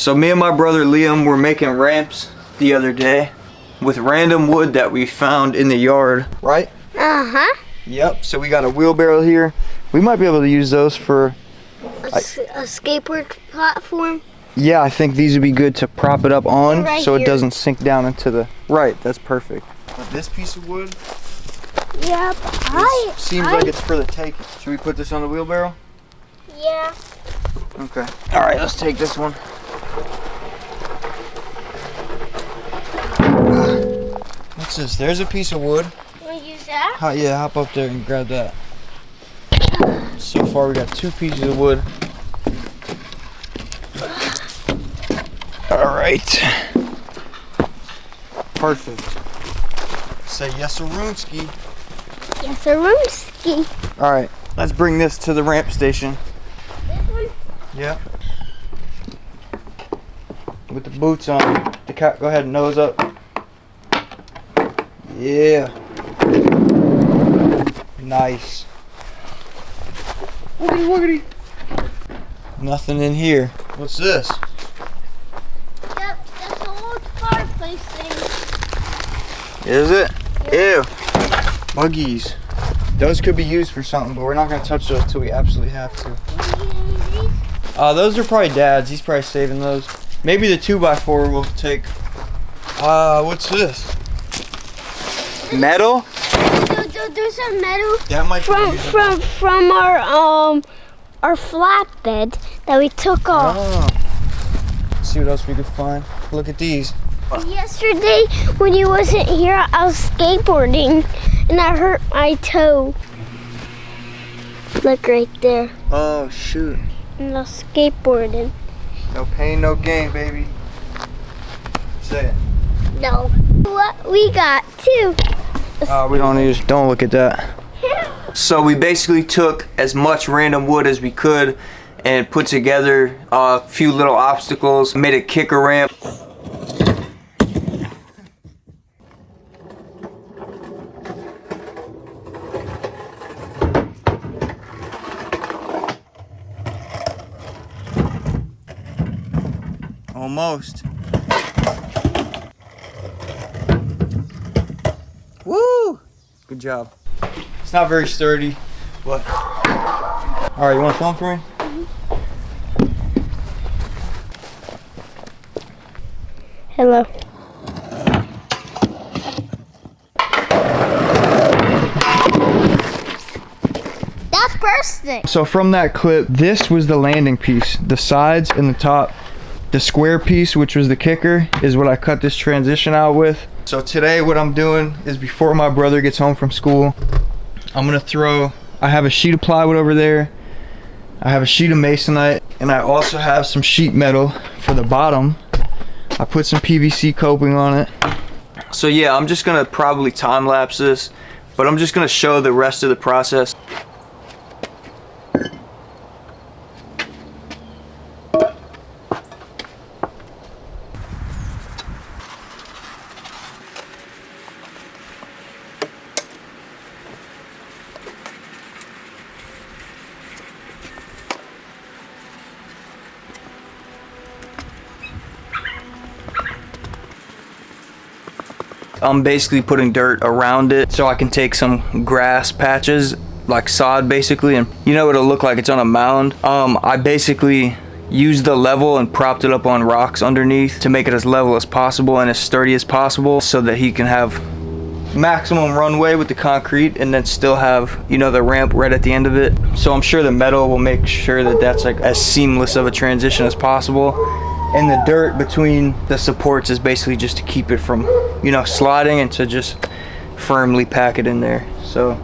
So me and my brother Liam were making ramps the other day with random wood that we found in the yard, right? Uh-huh. Yep, so we got a wheelbarrow here. We might be able to use those for a skateboard platform. Yeah, I think these would be good to prop it up on so here. it doesn't sink down into the... Right, that's perfect. But this piece of wood Yep. seems like it's for the taking. Should we put this on the wheelbarrow? Yeah. Okay. All right, let's take this one. What's this? There's a piece of wood. You want to use that? Yeah, hop up there and grab that. So far we got 2 pieces of wood. All right. Perfect. Say yes, sirunski. Yes, a room ski. All right, let's bring this to the ramp station. This one? Yeah. With the boots on. The cat, go ahead, nose up. Yeah. Nice. Woogity woogity. Nothing in here. What's this? Yep, that's the old fireplace thing. Is it? Ew. Buggies. Those could be used for something, but we're not gonna touch those till we absolutely have to. Those are probably Dad's. He's probably saving those. Maybe the 2x4 we'll take. What's this? Metal? There's some metal That might be from our flatbed that we took off. Oh. Let's see what else we could find. Look at these. Yesterday when you wasn't here, I was skateboarding and I hurt my toe. Look right there. Oh shoot. And I was skateboarding. No pain, no gain, baby. Say it. No. What we got too. We don't look at that. So we basically took as much random wood as we could and put together a few little obstacles, made a kicker ramp. Almost. Woo! Good job. It's not very sturdy, but... Alright, you want to film for me? Hello. That's bursting. So from that clip, this was the landing piece. The sides and the top. The square piece, which was the kicker, is what I cut this transition out with. So today what I'm doing is before my brother gets home from school, I'm gonna throw, I have a sheet of plywood over there, I have a sheet of masonite, and I also have some sheet metal for the bottom. I put some PVC coping on it. So yeah, I'm just gonna probably time lapse this, but I'm just gonna show the rest of the process. I'm basically putting dirt around it so I can take some grass patches, like sod basically, and you know what it'll look like, it's on a mound. I basically used the level and propped it up on rocks underneath to make it as level as possible and as sturdy as possible so that he can have maximum runway with the concrete and then still have, you know, the ramp right at the end of it. So I'm sure the metal will make sure that that's like as seamless of a transition as possible. And the dirt between the supports is basically just to keep it from, you know, sliding and to just firmly pack it in there. So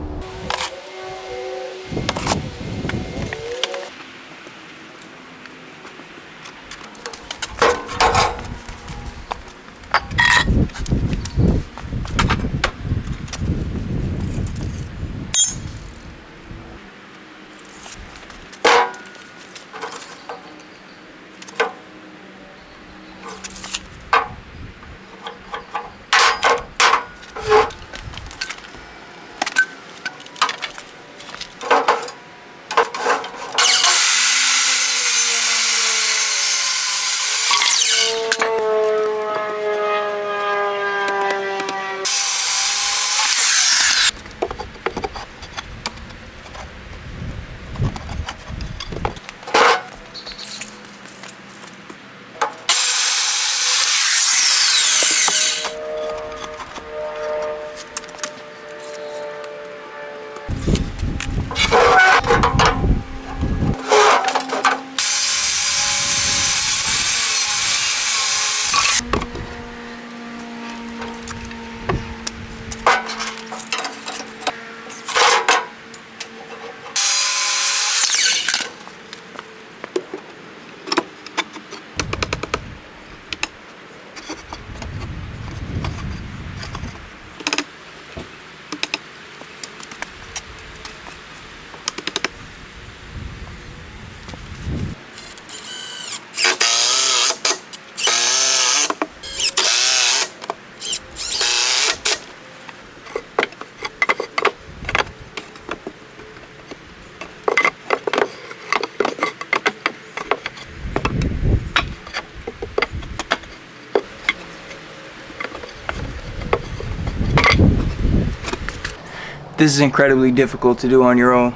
This is incredibly difficult to do on your own.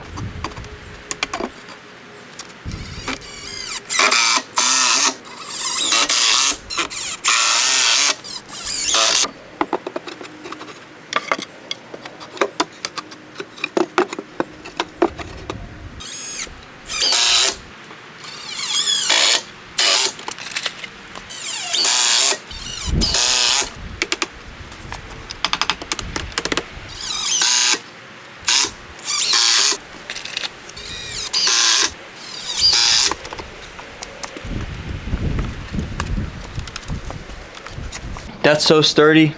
That's so sturdy.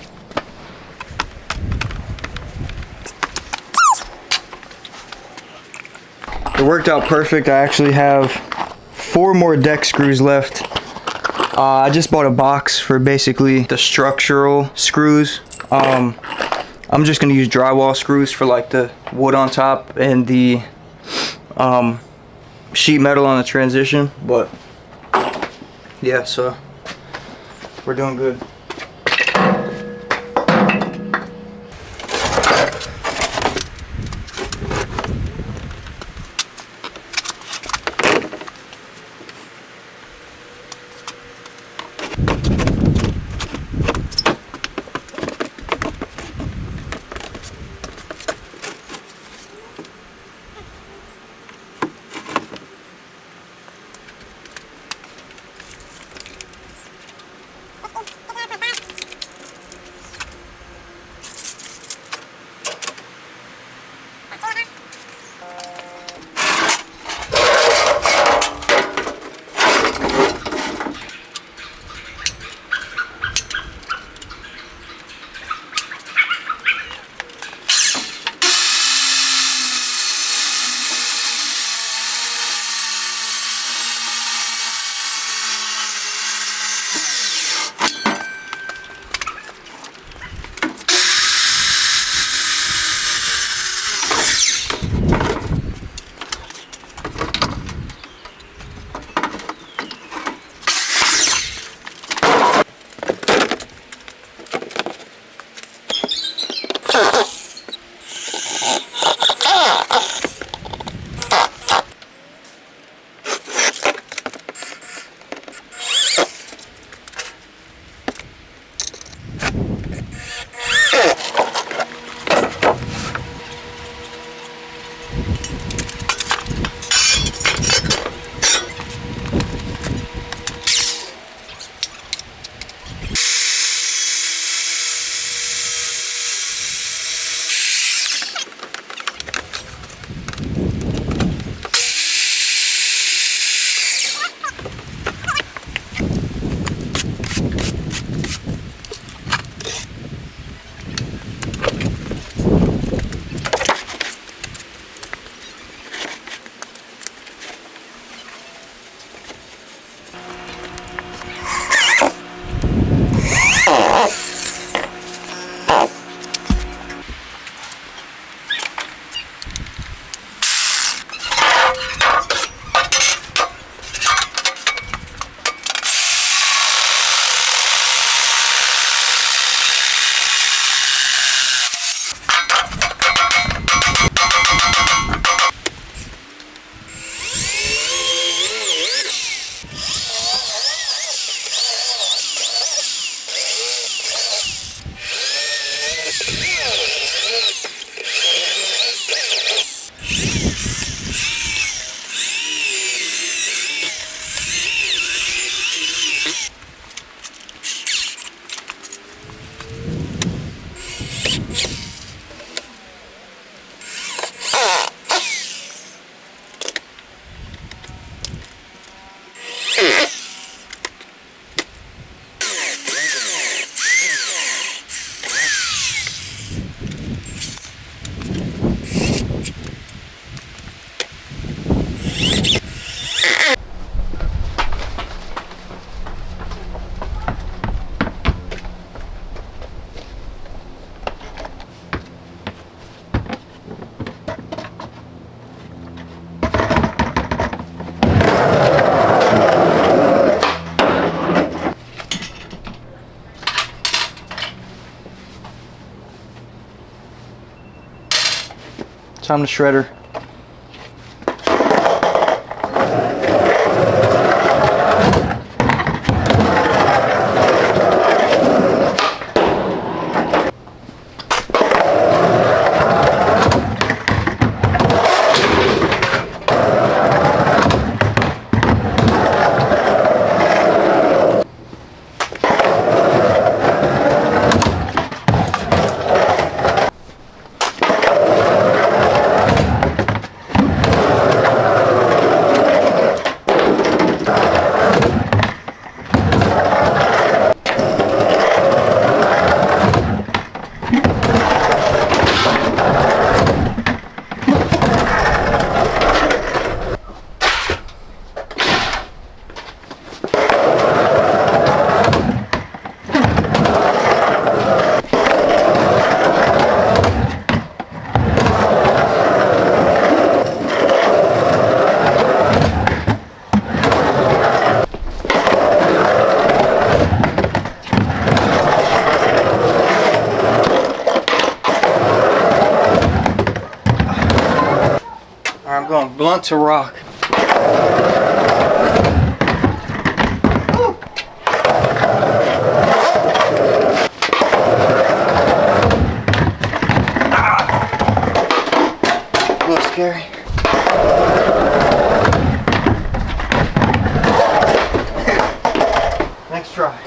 It worked out perfect. I actually have 4 more deck screws left. I just bought a box for basically the structural screws. I'm just gonna use drywall screws for like the wood on top and the sheet metal on the transition. But yeah, so we're doing good. Time to shred her. I'm going blunt to rock. A little scary. Next try.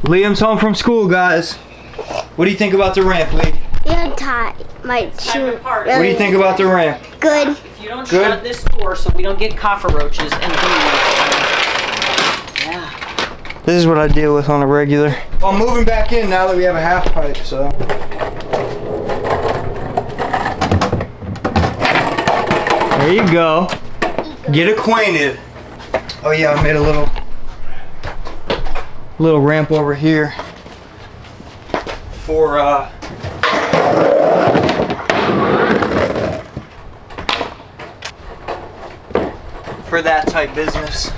Liam's home from school, guys. What do you think about the ramp, Lee? Yeah, tight. Might shoot. What do you think about the ramp? Good. If you don't shut this door so we don't get cockroaches and yeah. This is what I deal with on a regular. Well, I'm moving back in now that we have a half pipe, so. There you go. Get acquainted. Oh yeah, I made a little ramp over here for that type business.